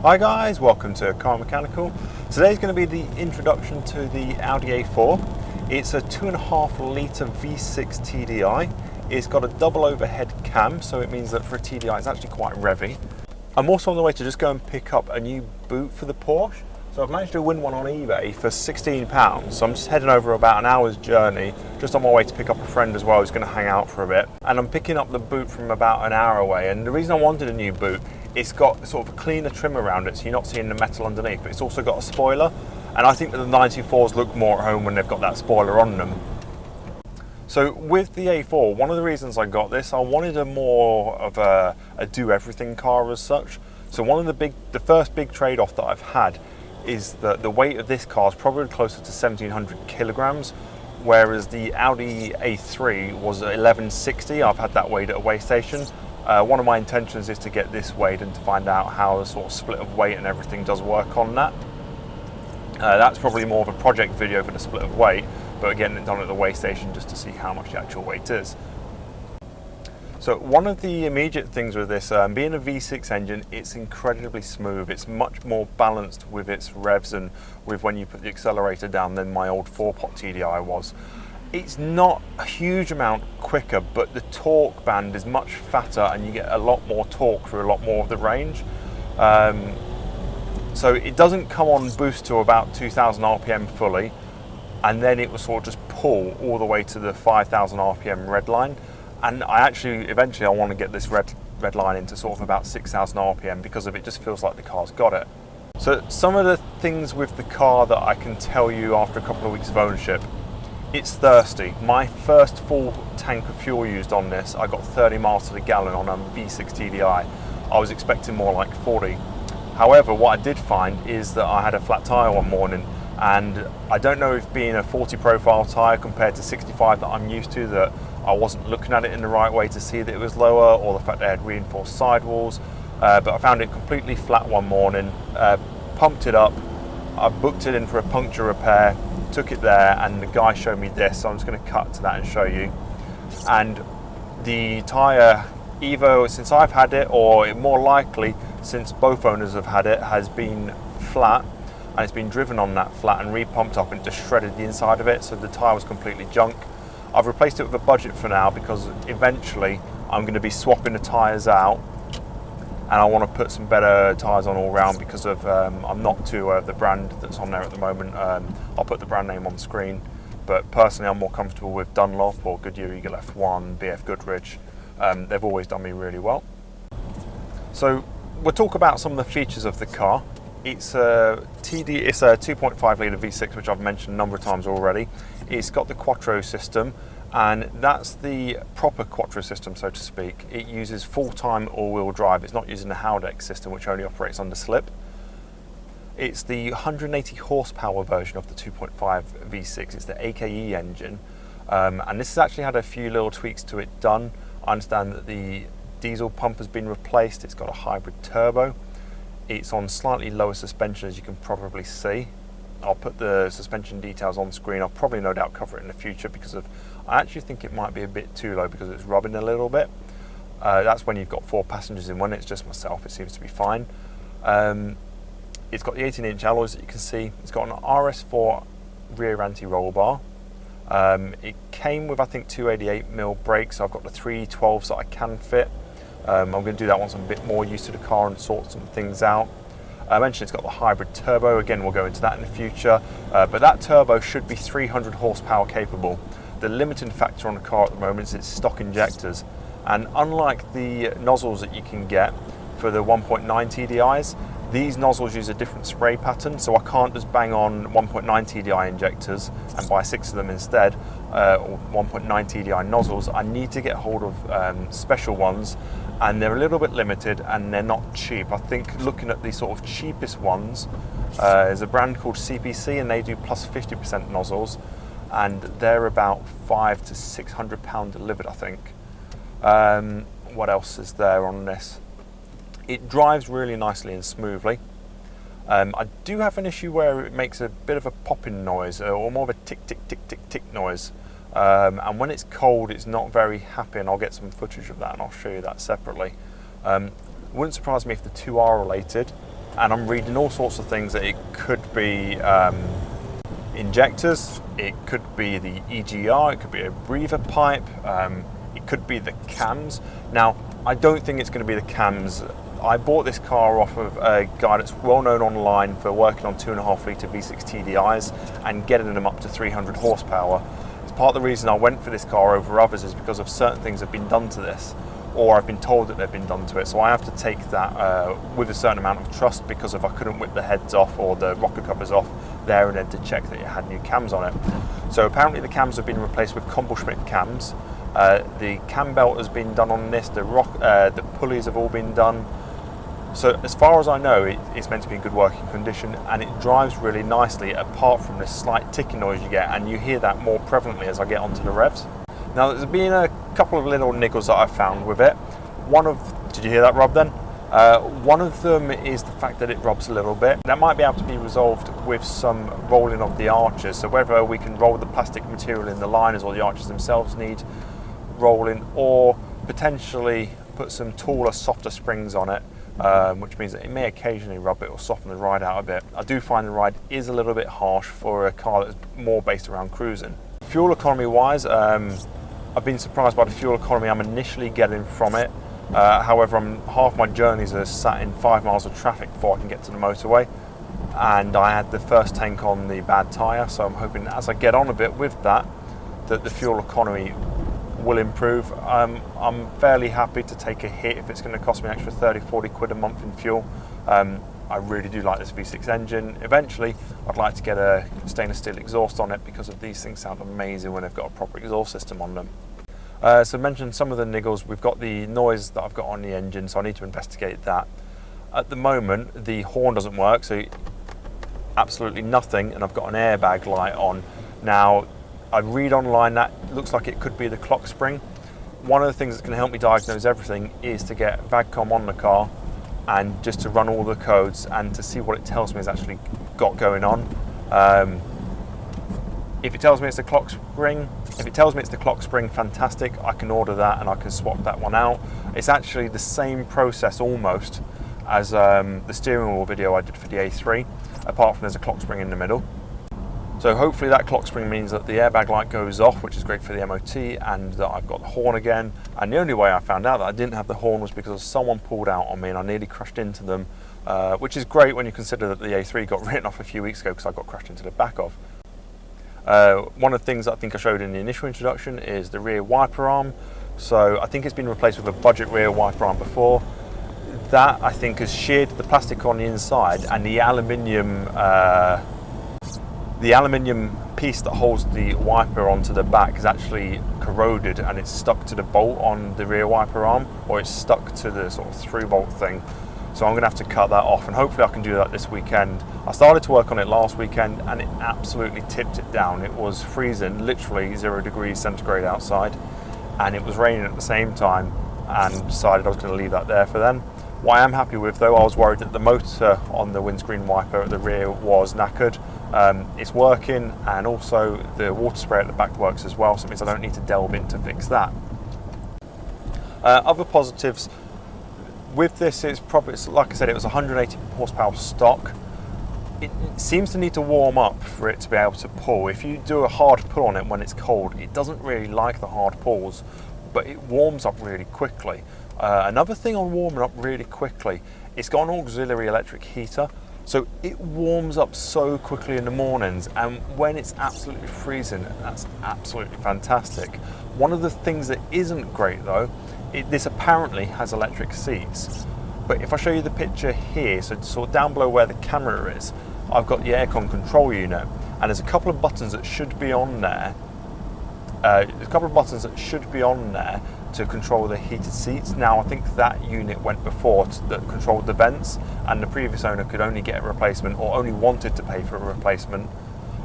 Hi guys, welcome to Car Mechanical. Today's going to be the introduction to the Audi A4. It's a 2.5 litre V6 TDI. It's got a double overhead cam, so it means that for a TDI it's actually quite revvy. I'm also on the way to just go and pick up a new boot for the Porsche. So I've managed to win one on eBay for £16. So I'm just heading over about an hour's journey, just on my way to pick up a friend as well who's going to hang out for a bit. And I'm picking up the boot from about an hour away. And the reason I wanted a new boot, it's got sort of a cleaner trim around it, so you're not seeing the metal underneath, but it's also got a spoiler. And I think that the 94s look more at home when they've got that spoiler on them. So with the A4, one of the reasons I got this, I wanted a more of a do-everything car as such. So one of the first big trade-off that I've had is that the weight of this car is probably closer to 1700 kilograms, whereas the Audi A3 was 1160. I've had that weighed at a weigh station. One of my intentions is to get this weighed and to find out how the sort of split of weight and everything does work on that. That's probably more of a project video for the split of weight, but getting it done at the weigh station just to see how much the actual weight is. So one of the immediate things with this, being a V6 engine, it's incredibly smooth. It's much more balanced with its revs and with when you put the accelerator down than my old 4-pot TDI was. It's not a huge amount quicker, but the torque band is much fatter and you get a lot more torque through a lot more of the range. So it doesn't come on boost to about 2000 RPM fully, and then it will sort of just pull all the way to the 5000 RPM red line. And eventually I want to get this red line into sort of about 6000 RPM because of it just feels like the car's got it. So some of the things with the car that I can tell you after a couple of weeks of ownership. It's thirsty. My first full tank of fuel used on this, I got 30 miles to the gallon on a V6 TDI. I was expecting more like 40. However, what I did find is that I had a flat tyre one morning, and I don't know if being a 40 profile tyre compared to 65 that I'm used to, that I wasn't looking at it in the right way to see that it was lower, or the fact they had reinforced sidewalls, but I found it completely flat one morning, pumped it up, I booked it in for a puncture repair, took it there, and the guy showed me this, so I'm just going to cut to that and show you. And the tyre, either since I've had it, or more likely since both owners have had it, has been flat, and it's been driven on that flat and re-pumped up and just shredded the inside of it, so the tyre was completely junk. I've replaced it with a budget for now because eventually I'm going to be swapping the tyres out, and I want to put some better tyres on all round because of I'm not to the brand that's on there at the moment. I'll put the brand name on the screen, but personally I'm more comfortable with Dunlop or Goodyear Eagle F1, BF Goodrich. They've always done me really well. So we'll talk about some of the features of the car. It's a 2.5 litre V6, which I've mentioned a number of times already. It's got the Quattro system, and that's the proper Quattro system, so to speak. It uses full-time all-wheel drive. It's not using the Haldex system, which only operates under slip. It's the 180 horsepower version of the 2.5 V6. It's the AKE engine, and this has actually had a few little tweaks to it done. I understand that the diesel pump has been replaced. It's got a hybrid turbo. It's on slightly lower suspension, as you can probably see. I'll put the suspension details on screen. I'll probably no doubt cover it in the future because I actually think it might be a bit too low because it's rubbing a little bit. That's when you've got 4 passengers in. When it's just myself, it seems to be fine. It's got the 18-inch alloys that you can see. It's got an RS4 rear anti-roll bar. It came with, I think, 288mm brakes. So I've got the 312s that I can fit. I'm going to do that once I'm a bit more used to the car and sort some things out. I mentioned it's got the hybrid turbo. Again, we'll go into that in the future, but that turbo should be 300 horsepower capable. The limiting factor on the car at the moment is its stock injectors, and unlike the nozzles that you can get for the 1.9 TDIs, these nozzles use a different spray pattern, so I can't just bang on 1.9 TDI injectors and buy 6 of them instead, or 1.9 TDI nozzles. I need to get hold of special ones, and they're a little bit limited and they're not cheap. I think looking at the sort of cheapest ones, there's a brand called CPC, and they do plus 50% nozzles, and they're about £500 to £600 delivered, I think. What else is there on this? It drives really nicely and smoothly. I do have an issue where it makes a bit of a popping noise, or more of a tick, tick, tick, tick, tick noise. And when it's cold, it's not very happy, and I'll get some footage of that and I'll show you that separately. Wouldn't surprise me if the two are related. and I'm reading all sorts of things that it could be injectors, it could be the EGR, it could be a breather pipe, it could be the cams. Now, I don't think it's going to be the cams. I bought this car off of a guy that's well known online for working on 2.5 litre V6 TDIs and getting them up to 300 horsepower. It's part of the reason I went for this car over others is because of certain things that have been done to this, or I've been told that they've been done to it. So I have to take that with a certain amount of trust, because if I couldn't whip the heads off or the rocker covers off there and then to check that it had new cams on it. So apparently the cams have been replaced with Schmidt cams. The cam belt has been done on this, the pulleys have all been done. So as far as I know, it's meant to be in good working condition, and it drives really nicely apart from the slight ticking noise you get, and you hear that more prevalently as I get onto the revs. Now there's been a couple of little niggles that I've found with it. Did you hear that, Rob, then? One of them is the fact that it rubs a little bit. That might be able to be resolved with some rolling of the arches. So whether we can roll the plastic material in the liners or the arches themselves need rolling, or potentially put some taller, softer springs on it, which means that it may occasionally rub it or soften the ride out a bit. I do find the ride is a little bit harsh for a car that's more based around cruising. Fuel economy wise, I've been surprised by the fuel economy I'm initially getting from it. However, half my journeys are sat in 5 miles of traffic before I can get to the motorway, and I had the first tank on the bad tyre, so I'm hoping as I get on a bit with that, that the fuel economy will improve. I'm fairly happy to take a hit if it's going to cost me an extra 30-40 quid a month in fuel. I really do like this V6 engine. Eventually I'd like to get a stainless steel exhaust on it, because of these things sound amazing when they've got a proper exhaust system on them. So I mentioned some of the niggles. We've got the noise that I've got on the engine, so I need to investigate that. At the moment the horn doesn't work, so absolutely nothing, and I've got an airbag light on. Now I read online that looks like it could be the clock spring. One of the things that's going to help me diagnose everything is to get VAGCOM on the car and just to run all the codes and to see what it tells me is actually got going on. If it tells me it's the clock spring, fantastic. I can order that and I can swap that one out. It's actually the same process almost as the steering wheel video I did for the A3, apart from there's a clock spring in the middle. So hopefully that clock spring means that the airbag light goes off, which is great for the MOT, and that I've got the horn again. And the only way I found out that I didn't have the horn was because someone pulled out on me and I nearly crashed into them, which is great when you consider that the A3 got written off a few weeks ago because I got crashed into the back of. One of the things that I think I showed in the initial introduction is the rear wiper arm. So I think it's been replaced with a budget rear wiper arm before. That I think has sheared the plastic on the inside, and the aluminium piece that holds the wiper onto the back is actually corroded, and it's stuck to the bolt on the rear wiper arm, or it's stuck to the sort of through bolt thing. So I'm going to have to cut that off, and hopefully I can do that this weekend. I started to work on it last weekend and it absolutely tipped it down. It was freezing, literally 0 degrees centigrade outside, and it was raining at the same time, and decided I was going to leave that there for then. What I am happy with though, I was worried that the motor on the windscreen wiper at the rear was knackered. It's working, and also the water spray at the back works as well, so it means I don't need to delve in to fix that. Other positives with this, it's like I said, it was 180 horsepower stock. It seems to need to warm up for it to be able to pull. If you do a hard pull on it when it's cold, it doesn't really like the hard pulls, but it warms up really quickly. Another thing on warming up really quickly, it's got an auxiliary electric heater, so it warms up so quickly in the mornings, and when it's absolutely freezing, that's absolutely fantastic. One of the things that isn't great though, this apparently has electric seats, but if I show you the picture here, so sort of down below where the camera is, I've got the aircon control unit, and there's a couple of buttons that should be on there. To control the heated seats. Now I think that unit went before that controlled the vents, and the previous owner could only get a replacement, or only wanted to pay for a replacement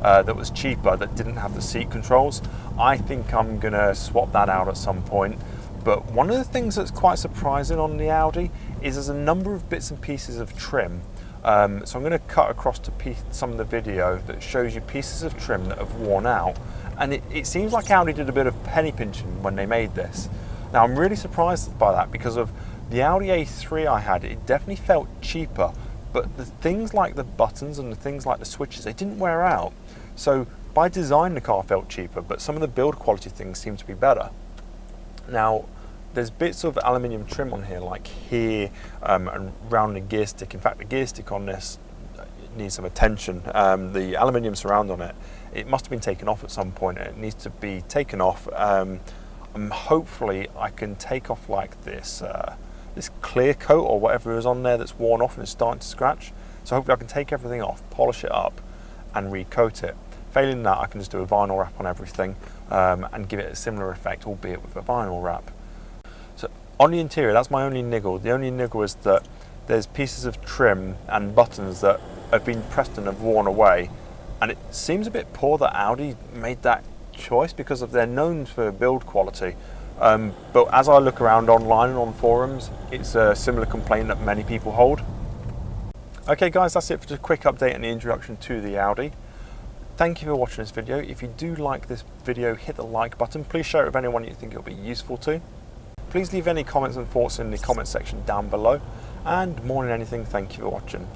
that was cheaper, that didn't have the seat controls. I think I'm gonna swap that out at some point. But one of the things that's quite surprising on the Audi is there's a number of bits and pieces of trim. So I'm going to cut across to some of the video that shows you pieces of trim that have worn out, and it seems like Audi did a bit of penny pinching when they made this. Now I'm really surprised by that, because of the Audi A3 I had, it definitely felt cheaper, but the things like the buttons and the things like the switches, they didn't wear out. So by design, the car felt cheaper, but some of the build quality things seem to be better. Now, there's bits of aluminium trim on here, like here and around the gear stick. In fact, the gear stick on this needs some attention. The aluminium surround on it, it must have been taken off at some point, and it needs to be taken off. Hopefully I can take off like this this clear coat or whatever is on there that's worn off and is starting to scratch. So hopefully I can take everything off, polish it up and recoat it. Failing that, I can just do a vinyl wrap on everything and give it a similar effect, albeit with a vinyl wrap. So on the interior, that's my only niggle. The only niggle is that there's pieces of trim and buttons that have been pressed and have worn away, and it seems a bit poor that Audi made that choice because of they're known for build quality. But as I look around online and on forums, it's a similar complaint that many people hold. Okay guys, that's it for the quick update and the introduction to the Audi. Thank you for watching this video. If you do like this video, hit the like button. Please share it with anyone you think it'll be useful to. Please leave any comments and thoughts in the comment section down below. And more than anything, thank you for watching.